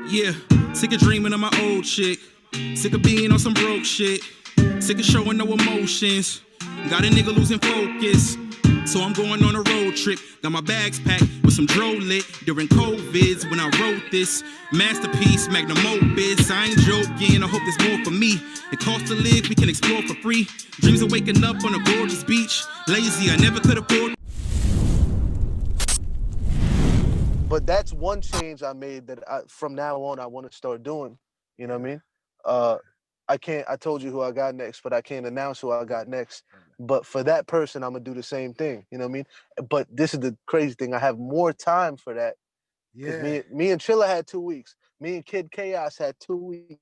Yeah, sick of dreaming of my old chick. Sick of being on some broke shit. Sick of showing no emotions. Got a nigga losing focus. So I'm going on a road trip. Got my bags packed with some dro lit during COVIDs when I wrote this masterpiece, magnum opus. I ain't joking, I hope there's more for me. It costs to live, we can explore for free. Dreams of waking up on a gorgeous beach. Lazy, I never could afford. But that's one change I made that from now on I want to start doing. You know what I mean? Uh, I told you who I got next, but I can't announce who I got next. But for that person, I'm gonna do the same thing. You know what I mean? But this is the crazy thing. I have more time for that because me and Chilla had 2 weeks. Me and Kid Chaos had 2 weeks.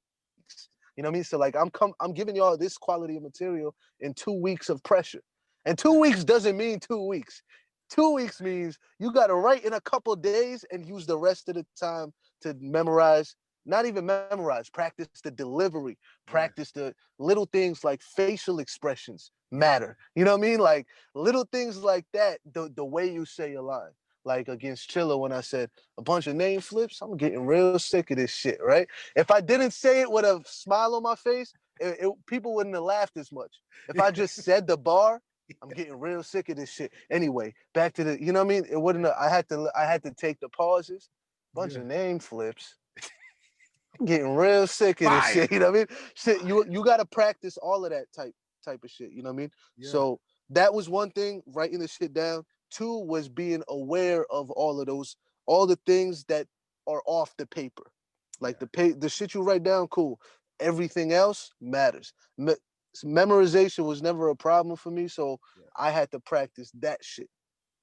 You know what I mean? So like I'm giving y'all this quality of material in 2 weeks of pressure. And 2 weeks doesn't mean 2 weeks. 2 weeks means you got to write in a couple days and use the rest of the time to memorize, not even memorize, practice the delivery, practice the little things like facial expressions matter. You know what I mean? Like little things like that, the way you say your line. Like against Chilla when I said a bunch of name flips, I'm getting real sick of this shit, right? If I didn't say it with a smile on my face, people wouldn't have laughed as much. If I just said the bar, I'm getting real sick of this shit. Anyway, back to the, you know what I mean? It wouldn't. I had to take the pauses. Bunch of name flips. I'm getting real sick of this shit. You know what I mean? Shit, you got to practice all of that type of shit. You know what I mean? So that was one thing, writing the shit down. Two was being aware of all of those, all the things that are off the paper, like the shit you write down. Cool. Everything else matters. Memorization was never a problem for me, so I had to practice that shit.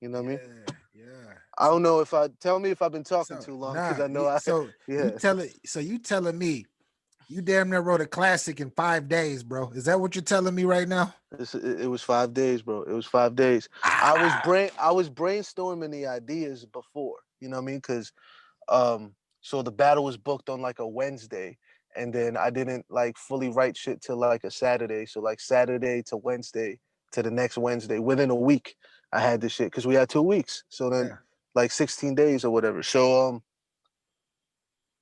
You know what I mean? Yeah. I don't know if I tell me if I've been talking So too long because nah, I know I yeah. you telling me you damn near wrote a classic in 5 days, bro. Is that what you're telling me right now? It was 5 days, bro. It was 5 days. I was brainstorming the ideas before. You know what I mean? Because so the battle was booked on like a Wednesday, and then I didn't like fully write shit till like a Saturday. So like Saturday to Wednesday to the next Wednesday, within a week, I had this shit because we had 2 weeks. So then like 16 days or whatever. So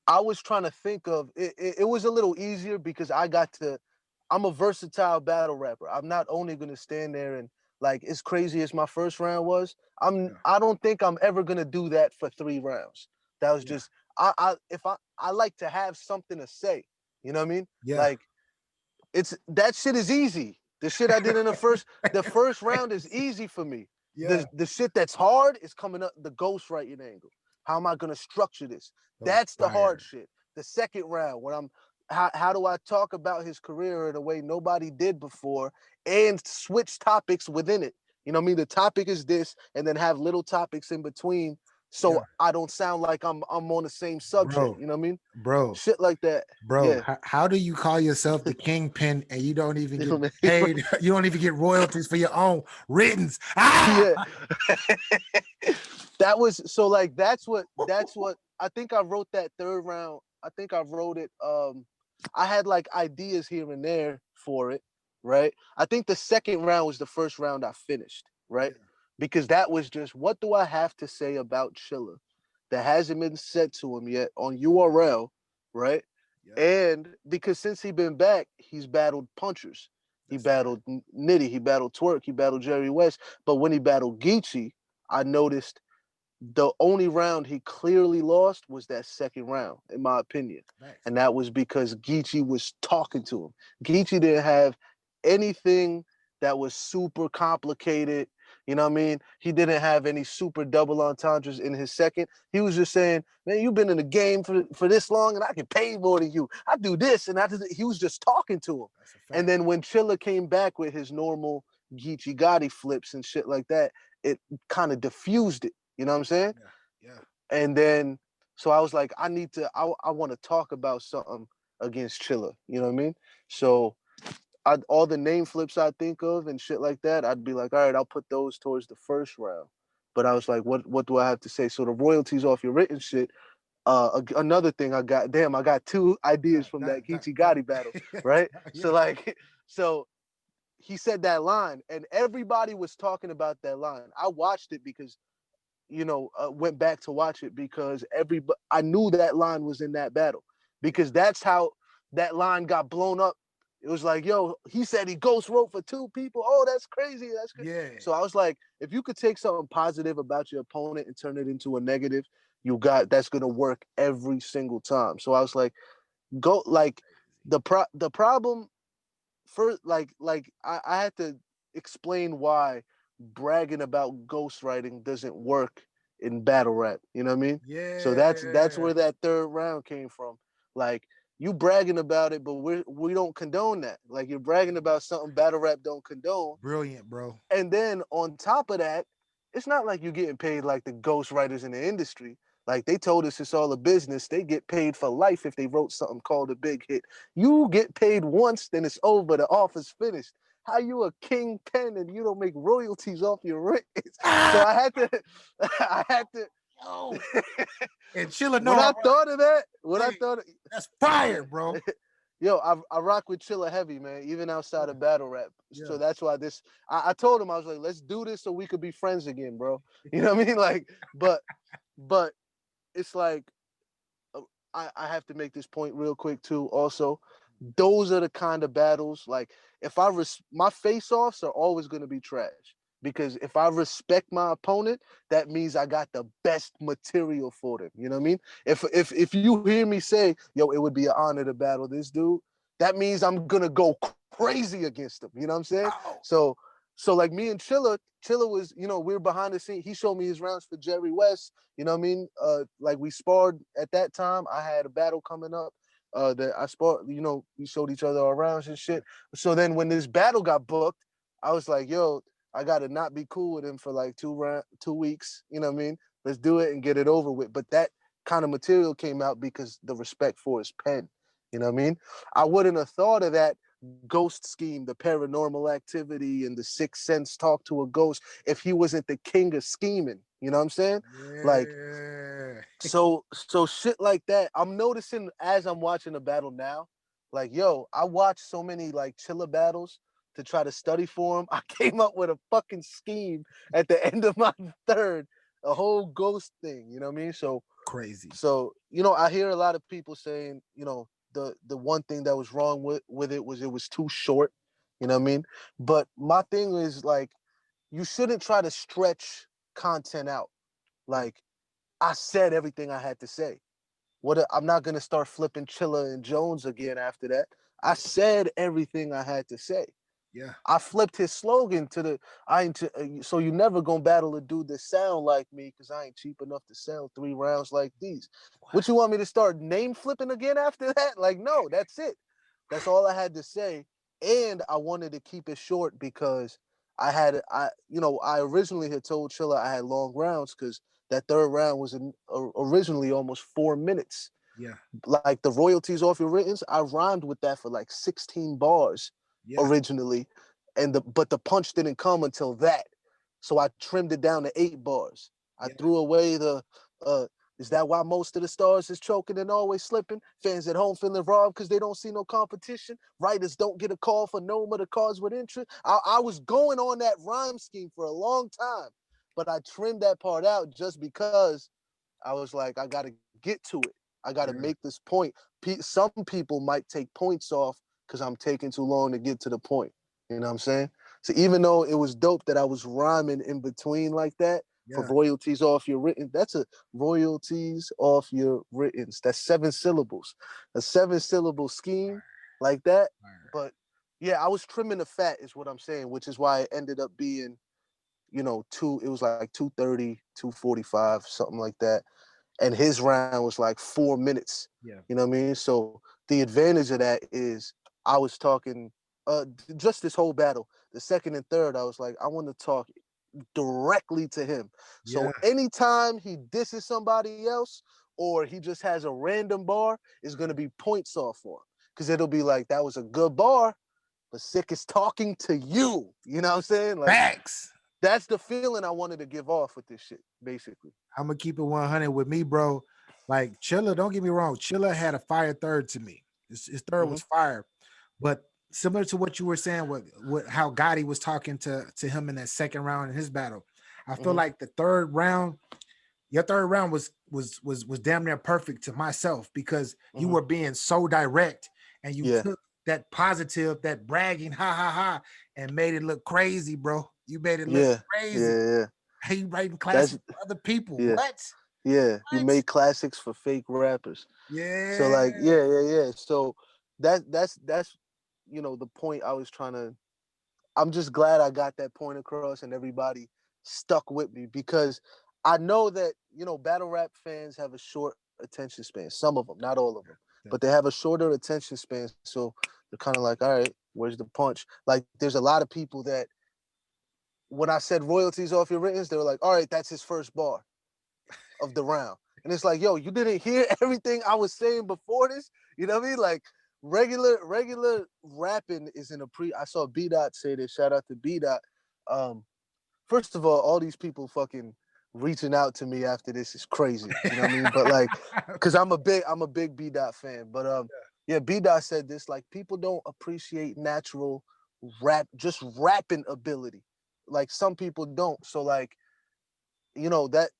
I was trying to think of it was a little easier because I'm a versatile battle rapper. I'm not only gonna stand there and like as crazy as my first round was, I don't think I'm ever gonna do that for 3 rounds. That was just I like to have something to say. You know what I mean? Yeah. Like it's that shit is easy. The shit I did in the first round is easy for me. The shit that's hard is coming up the ghostwriting angle. How am I gonna structure this? That's the hard shit. The second round, when how do I talk about his career in a way nobody did before and switch topics within it? You know what I mean? The topic is this, and then have little topics in between so I don't sound like I'm on the same subject. Bro, You know what I mean? bro, Shit like that. bro. Yeah. How do you call yourself the kingpin and you don't even You get know what I mean? paid? You don't even get royalties for your own writtens. Ah! Yeah. That was so like that's what I think I wrote that third round. I think I wrote it I had like ideas here and there for it, right? I think the second round was the first round I finished, right? Because that was just what do I have to say about Chilla that hasn't been said to him yet on URL, right? And because since he been back, he's battled punchers. He battled Nitty, he battled Twerk, he battled Jerry West. But when he battled Geechee, I noticed the only round he clearly lost was that second round, in my opinion. And that was because Geechee was talking to him. Geechee didn't have anything that was super complicated. You know what I mean? He didn't have any super double entendres in his second. He was just saying, man, you've been in the game for this long and I can pay more than you. I do this. And he was just talking to him. And then when Chilla came back with his normal Geechee Gotti flips and shit like that, it kind of diffused it. You know what I'm saying? And then, so I was like, I want to talk about something against Chilla. You know what I mean? So all the name flips I think of and shit like that, I'd be like, all right, I'll put those towards the first round. But I was like, what do I have to say? So the royalties off your written shit. Another thing I got two ideas from that Geechee Gotti battle, right? So like, so he said that line and everybody was talking about that line. I watched it because went back to watch it because I knew that line was in that battle because that's how that line got blown up. It was like, yo, he said he ghost wrote for 2 people. Oh, that's crazy. That's crazy. Yeah. So I was like, if you could take something positive about your opponent and turn it into a negative, that's gonna work every single time. So I was like, go like the problem first, I had to explain why bragging about ghostwriting doesn't work in battle rap. You know what I mean? So that's Yeah. where that third round came from. Like you bragging about it, but we don't condone that. Like you're bragging about something battle rap don't condone. Brilliant, bro. And then on top of that, it's not like you're getting paid like the ghostwriters in the industry. Like they told us it's all a business. They get paid for life if they wrote something called a big hit. You get paid once, then it's over. The offer's finished. How you a kingpin and you don't make royalties off your rent? So I had to, I had to. Yo. And Chilla, When I thought of that, that's fire, bro. yo, I rock with Chilla heavy, man, even outside of battle rap. Yeah. So that's why I told him, I was like, let's do this so we could be friends again, bro. You know what I mean? Like, but it's like, I have to make this point real quick too. Also, those are the kind of battles, like if my face-offs are always going to be trash. Because if I respect my opponent, that means I got the best material for them. You know what I mean? If you hear me say, yo, it would be an honor to battle this dude, that means I'm gonna go crazy against him. You know what I'm saying? Wow. So like me and Chilla was, we were behind the scene. He showed me his rounds for Jerry West. You know what I mean? Like we sparred at that time. I had a battle coming up. That I sparred, we showed each other our rounds and shit. So then when this battle got booked, I was like, yo, I gotta not be cool with him for like 2 weeks. You know what I mean? Let's do it and get it over with. But that kind of material came out because the respect for his pen. You know what I mean? I wouldn't have thought of that ghost scheme, the paranormal activity and the sixth sense talk to a ghost if he wasn't the king of scheming. You know what I'm saying? Yeah. Like, so shit like that. I'm noticing as I'm watching the battle now, like, yo, I watched so many like Chilla battles to try to study for him. I came up with a fucking scheme at the end of my third, a whole ghost thing. You know what I mean? So crazy. So I hear a lot of people saying, the one thing that was wrong with it was too short. You know what I mean? But my thing is like, you shouldn't try to stretch content out. Like I said everything I had to say. I'm not gonna start flipping Chilla and Jones again after that. I said everything I had to say. Yeah. I flipped his slogan to so you never gonna battle a dude that sound like me because I ain't cheap enough to sell 3 rounds like these. What you want me to start name flipping again after that? Like, no, that's it. That's all I had to say. And I wanted to keep it short because I originally had told Chilla I had long rounds because that third round was originally almost 4 minutes. Yeah. Like the royalties off your writtens, I rhymed with that for like 16 bars originally, but the punch didn't come until that, so I trimmed it down to 8 bars. I threw away the is that why most of the stars is choking and always slipping? Fans at home feeling robbed because they don't see no competition. Writers don't get a call for no of the cards with interest. I was going on that rhyme scheme for a long time, but I trimmed that part out just because I was like, I got to get to it. I got to make this point. Some people might take points off because I'm taking too long to get to the point. You know what I'm saying? So even though it was dope that I was rhyming in between like that for royalties off your written, that's a royalties off your writtens. That's 7 syllables. A 7-syllable scheme like that. But yeah, I was trimming the fat is what I'm saying, which is why it ended up being, it was like 2:30, 2:45, something like that. And his round was like 4 minutes. Yeah. You know what I mean? So the advantage of that is I was talking just this whole battle, the second and third, I was like, I want to talk directly to him. So anytime he disses somebody else or he just has a random bar, is going to be points off for him. Because it'll be like, that was a good bar, but Sikh is talking to you. You know what I'm saying? Like, facts. That's the feeling I wanted to give off with this shit, basically. I'm gonna keep it 100 with me, bro. Like Chilla, don't get me wrong. Chilla had a fire third to me. His third was fire, but similar to what you were saying, with how Gotti was talking to him in that second round in his battle, I feel like the third round your third round was damn near perfect to myself because you were being so direct and you took that positive, that bragging, ha ha ha, and made it look crazy, bro. You made it look crazy. Yeah. Hey, you writing classics for other people. Yeah. What? Yeah. What? You made classics for fake rappers. So Yeah. like, yeah. So that's you know the point I was trying to. I'm just glad I got that point across and everybody stuck with me because I know that, you know, battle rap fans have a short attention span. Some of them, not all of them, but they have a shorter attention span. So they're kind of like, all right, where's the punch? Like, there's a lot of people that when I said royalties off your writtens, they were like, all right, that's his first bar of the round. And it's like, yo, you didn't hear everything I was saying before this? You know what I mean? Like, regular rapping is in a I saw B Dot say this. Shout out to B Dot. First of all these people fucking reaching out to me after this is crazy. You know what I mean? But like, cause I'm a big B Dot fan. But yeah, B Dot said this, like, people don't appreciate natural just rapping ability. Like some people don't. So like, you know, that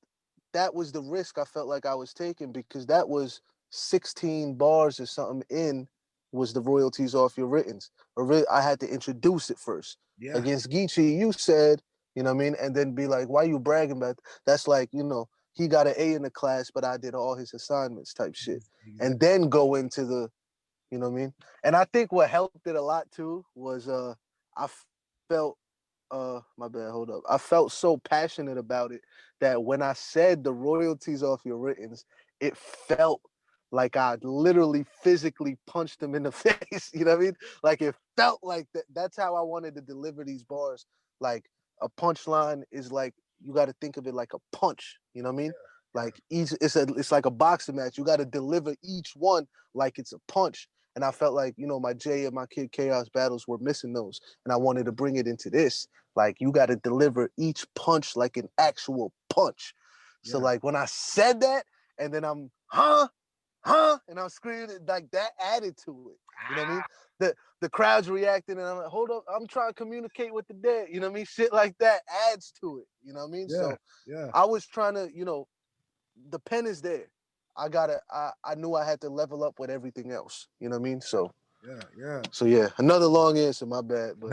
was the risk I felt like I was taking because that was 16 bars or something in was the royalties off your writtens. I had to introduce it first. Yeah. Against Geechee, you said, you know what I mean? And then be like, why you bragging about that? That's like, you know, he got an A in the class, but I did all his assignments type shit. Exactly. And then go into the, you know what I mean? And I think what helped it a lot too was I felt my bad, hold up. I felt so passionate about it that when I said the royalties off your writtens, it felt like I literally physically punched him in the face. You know what I mean? Like it felt like that. That's how I wanted to deliver these bars. Like a punchline is like you got to think of it like a punch. You know what I mean? Like it's like a boxing match. You got to deliver each one like it's a punch. And I felt like, you know, my Jay and my Kid Chaos battles were missing those. And I wanted to bring it into this. Like, you got to deliver each punch like an actual punch. So, like, when I said that, and then I'm, and I'm screaming, like, that added to it. You know what I mean? The crowd's reacting, and I'm like, hold up, I'm trying to communicate with the dead. You know what I mean? Shit like that adds to it. You know what I mean? So, I was trying to, you know, the pen is there. I knew I had to level up with everything else. You know what I mean? So So yeah, another long answer, my bad. But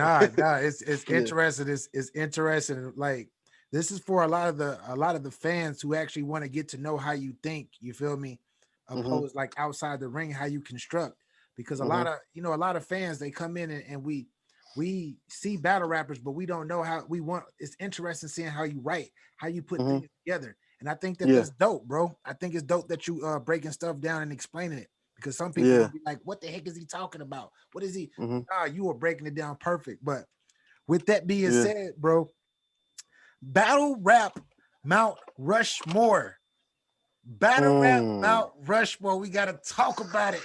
it's interesting. It's interesting. Like, this is for a lot of the fans who actually want to get to know how you think, you feel me? Opposed like outside the ring, how you construct. Because a lot of fans, they come in and we see battle rappers, but we don't know how it's interesting seeing how you write, how you put things together. And I think that that's dope, bro. I think it's dope that you breaking stuff down and explaining it, because some people will be like, what the heck is he talking about? What is he? You were breaking it down perfect. But with that being said, bro, battle rap Mount Rushmore. Battle rap Mount Rushmore. We gotta talk about it.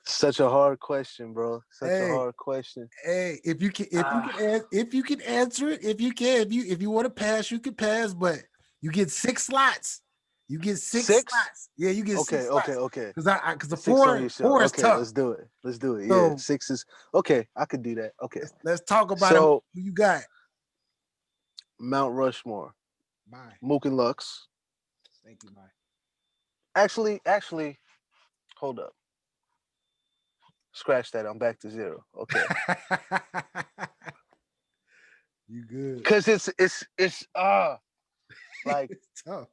Such a hard question, bro. Such a hard question. Hey, if you can answer it, if you want to pass, you can pass, but you get 6 slots. You get six slots. Yeah, you get 6 slots. Okay. Because the 4 is okay, tough. let's do it. So, yeah, 6 is okay. I could do that. Okay. Let's talk about it. Who you got? Mount Rushmore. Bye. Mook and Lux. Thank you, bye. Actually, hold up. Scratch that. I'm back to 0. Okay. You good? Because it's like it's tough.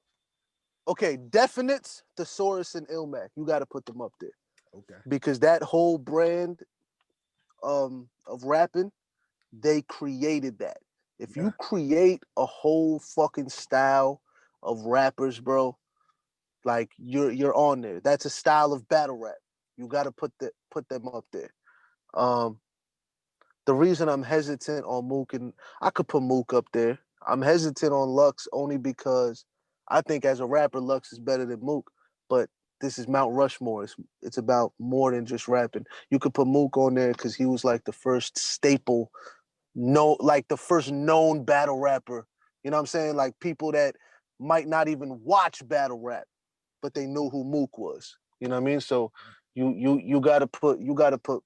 Okay, definites, Thesaurus, and Ilmac. You got to put them up there. Okay. Because that whole brand of rapping, they created that. If you create a whole fucking style of rappers, bro, like you're on there. That's a style of battle rap. You got to put them up there. The reason I'm hesitant on Mook, and I could put Mook up there. I'm hesitant on Lux only because I think as a rapper, Lux is better than Mook. But this is Mount Rushmore. It's about more than just rapping. You could put Mook on there because he was like the first staple, like the first known battle rapper. You know what I'm saying? Like people that might not even watch battle rap, but they knew who Mook was. You know what I mean? So you gotta put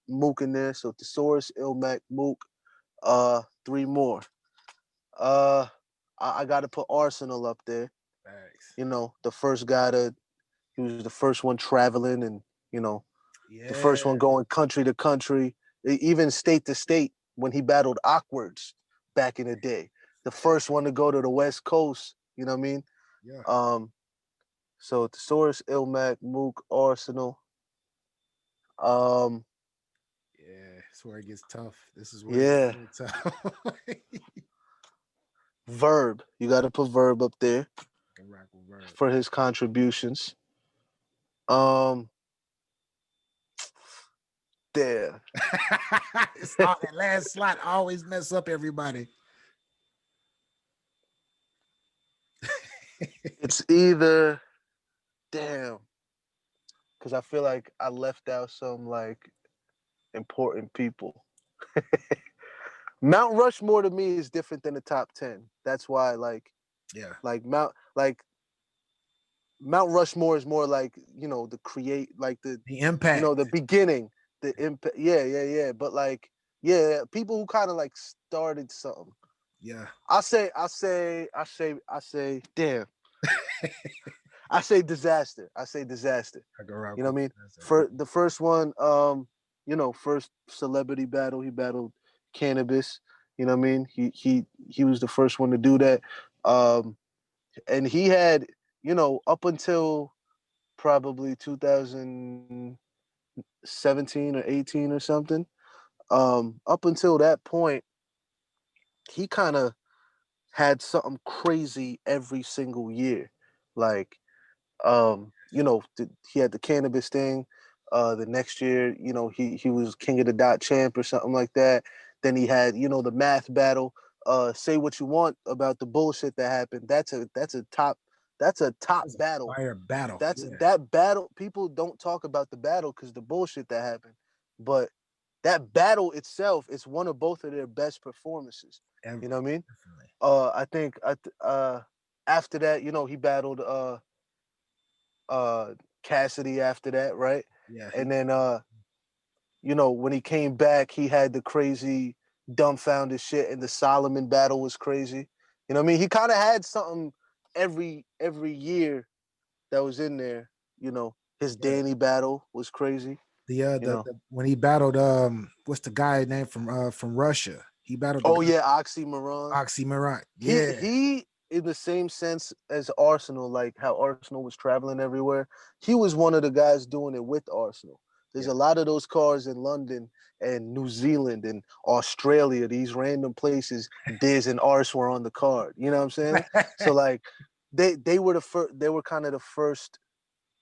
Mook in there. So Thesaurus, Ilmac, Mook, 3 more. I gotta put Arsenal up there. Thanks. You know, the first guy he was the first one traveling, and you know, the Yeah. first one going country to country, even state to state when he battled Awkwards back in the day. The first one to go to the West Coast. You know what I mean? Yeah. So Thesaurus, Ilmac, Mook, Arsenal. Um, Yeah, it's where it gets tough. This is where it gets yeah, really tough. Verb. You got to put Verb up there Can rock with Verb. for his contributions. Um, there. It's all that last slot always mess up everybody. It's either damn, because I feel like I left out some like important people. Mount Rushmore to me is different than the top 10. That's why Yeah. like Mount Rushmore is more like, you know, the create like the you impact. know, the beginning, the impact. Yeah. But like, yeah, people who kind of like started something. Yeah. I say, damn. I say disaster. I go rock You know with what I mean? disaster. For the first one, you know, first celebrity battle, he battled Cannabis. You know what I mean? He was the first one to do that. And he had, you know, up until probably 2017 or 18 or something. Up until that point, he kind of had something crazy every single year. Like, you know, he had the Cannabis thing. The next year, you know, he was King of the Dot champ or something like that. Then he had, you know, the math battle. Say what you want about the bullshit that happened. That's a top It's a battle. fire battle. That's Yeah. that battle. People don't talk about the battle because the bullshit that happened, but that battle itself is one of both of their best performances. You know what I mean? Definitely. I think after that, you know, he battled Cassidy after that, right? Yeah. And then you know, when he came back, he had the crazy dumbfounded shit, and the Solomon battle was crazy. You know what I mean? He kind of had something every year that was in there. You know, his Yeah. Danny battle was crazy. You know. When he battled what's the guy name from Russia? He battled the Oh guy yeah, Oxymoron. Oxymoron. He Yeah. he in the same sense as Arsenal, like how Arsenal was traveling everywhere. He was one of the guys doing it with Arsenal. There's Yeah. a lot of those cars in London and New Zealand and Australia, these random places. Diz and Ars were on the card. You know what I'm saying? So like, they were the first. They were kind of the first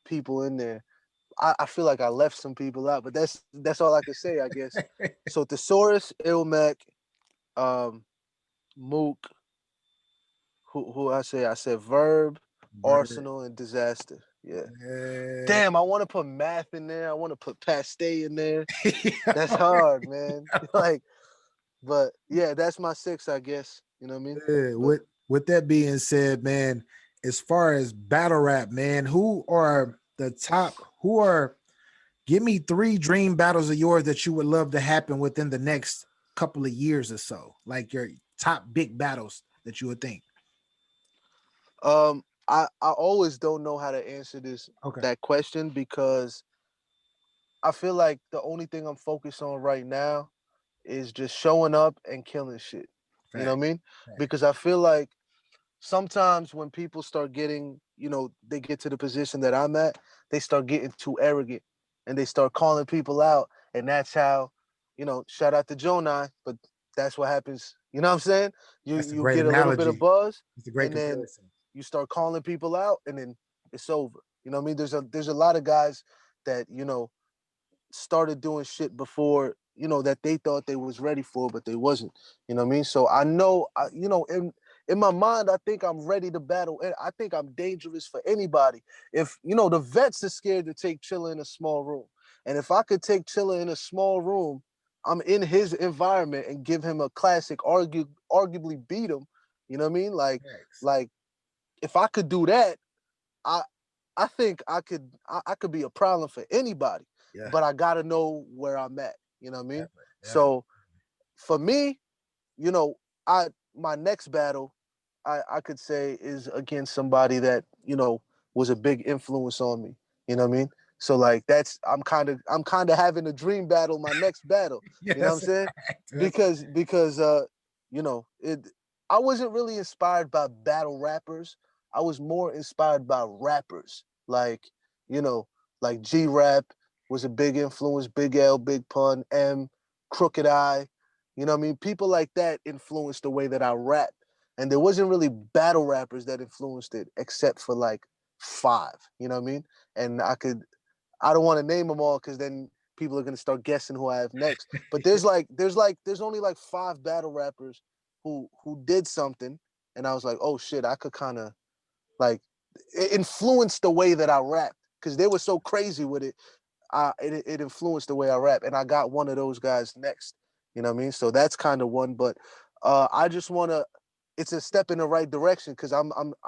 people in there. I feel like I left some people out, but that's all I can say, I guess. So Thesaurus, Ilmac, um, Mook, who I said Verb, Bird. Arsenal, and Disaster. Yeah. Yeah. Damn, I want to put Math in there. I want to put Paste in there. That's hard, man. Like, but yeah, that's my 6, I guess. You know what I mean? Yeah, But with that being said, man, as far as battle rap, man, who are the top? Who are? Give me 3 dream battles of yours that you would love to happen within the next couple of years or so, like your top big battles that you would think. I always don't know how to answer Okay, that question because I feel like the only thing I'm focused on right now is just showing up and killing shit. You know fact, what I mean? fact. Because I feel like sometimes when people start getting, you know, they get to the position that I'm at, they start getting too arrogant and they start calling people out. And that's how, you know, shout out to Jonai, but that's what happens. You know what I'm saying? You That's a you great get a little bit of analogy. buzz It's a great and then comparison. you start calling people out and then it's over. You know what I mean? There's a lot of guys that, you know, started doing shit before, you know, that they thought they was ready for, but they wasn't. You know what I mean? So I know, you know, in my mind, I think I'm ready to battle. And I think I'm dangerous for anybody. If, you know, the vets are scared to take Chilla in a small room. And if I could take Chilla in a small room, I'm in his environment and give him a classic, arguably beat him. You know what I mean? Thanks. Like if I could do that, I I think I could be a problem for anybody, Yeah, but I gotta know where I'm at. You know what I mean? definitely. Yeah. So for me, you know, I my next battle, I could say is against somebody that, you know, was a big influence on me. You know what I mean? So like I'm kind of having a dream battle, my next battle. Yeah, You know what I'm that's a saying? fact. Because you know, I wasn't really inspired by battle rappers. I was more inspired by rappers. Like, you know, like G-Rap was a big influence, Big L, Big Pun, M, Crooked Eye. You know what I mean? People like that influenced the way that I rap. And there wasn't really battle rappers that influenced it except for like 5. You know what I mean? And I don't want to name them all because then people are gonna start guessing who I have next. But there's only like 5 battle rappers who did something, and I was like, oh shit, I could kind of like it influenced the way that I rap because they were so crazy with it. It influenced the way I rap, and I got one of those guys next. You know what I mean? So that's kind of one, but I just want to. It's a step in the right direction because I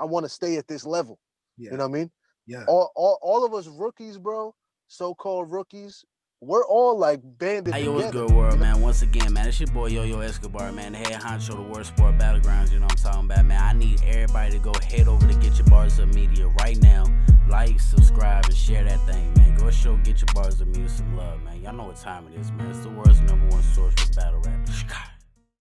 want to stay at this level. Yeah. You know what I mean? Yeah. All of us rookies, bro, so-called rookies, we're all like banded Hey, together. what's good, world, man? Once again, man, it's your boy Yo-Yo Escobar, man, the head honcho, the worst sport battlegrounds, you know what I'm talking about, man. I need everybody to go head over to Get Your Bars Up Media right now. Like, subscribe, and share that thing, man. Go show Get Your Bars Up Media some love, man. Y'all know what time it is, man. It's the world's #1 source for battle rap.